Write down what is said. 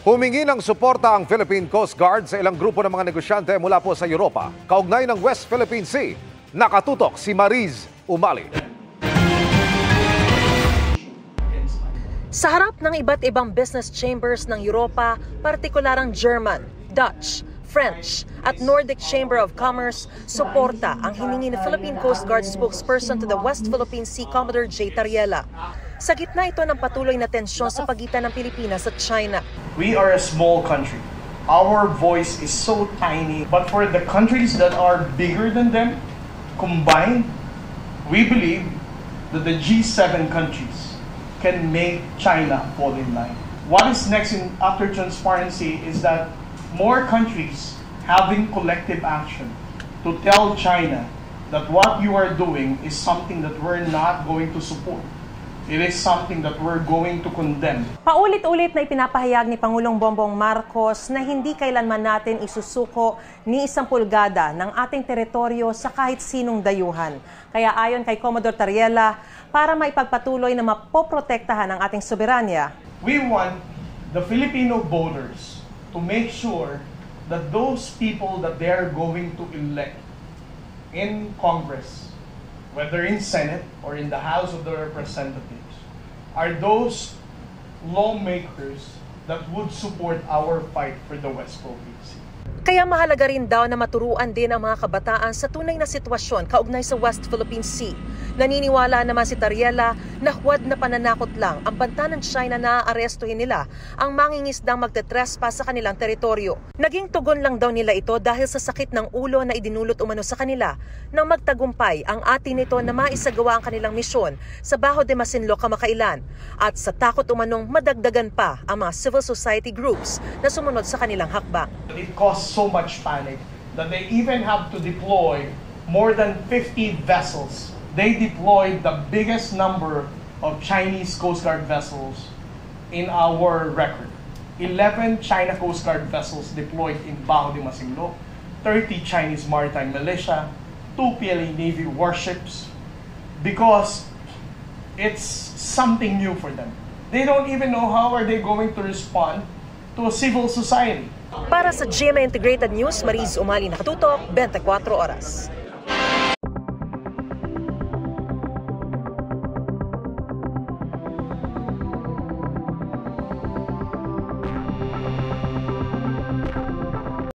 Humingi ng suporta ang Philippine Coast Guard sa ilang grupo ng mga negosyante mula po sa Europa. Kaugnay ng West Philippine Sea, nakatutok si Mariz Umali. Sa harap ng iba't ibang business chambers ng Europa, partikular ang German, Dutch, French at Nordic Chamber of Commerce, suporta ang hiningi ni Philippine Coast Guard spokesperson to the West Philippine Sea, Commodore J. Tariela. Sa gitna ito ng patuloy na tensyon sa pagitan ng Pilipinas at China. We are a small country. Our voice is so tiny, but for the countries that are bigger than them, combined, we believe that the G7 countries can make China fall in line. What is next after transparency is that more countries having collective action to tell China that what you are doing is something that we're not going to support. It is something that we're going to condemn. Paulit-ulit na ipinapahayag ni Pangulong Bongbong Marcos na hindi kailanman natin isusuko ni 1 pulgada ng ating teritoryo sa kahit sinong dayuhan. Kaya ayon kay Commodore Tariela, para maipagpatuloy na mapoprotektahan ang ating soberanya, we want the Filipino voters to make sure that those people that they are going to elect in Congress, whether in Senate or in the House of the Representatives, are those lawmakers that would support our fight for the West Philippine Sea. Kaya mahalaga rin daw na maturuan din ang mga kabataan sa tunay na sitwasyon kaugnay sa West Philippine Sea. Naniniwala naman si Tariela na huwad na pananakot lang ang banta ng China na aarestuhin nila ang mangingisdang magtetrespass sa kanilang teritoryo. Naging tugon lang daw nila ito dahil sa sakit ng ulo na idinulot umano sa kanila nang magtagumpay ang atin nito na maisagawa ang kanilang misyon sa Bajo de Masinloc kamakailan at sa takot umanong madagdagan pa ang mga civil society groups na sumunod sa kanilang hakbang. It caused so much panic that they even have to deploy more than 50 vessels. They deployed the biggest number of Chinese Coast Guard vessels in our record. 11 China Coast Guard vessels deployed in Bajo de Masinloc, 30 Chinese maritime militia, 2 PLA Navy warships, because it's something new for them. They don't even know how are they going to respond to a civil society. Para sa GMA Integrated News, Mariz Umali, nakatutok, 24 oras.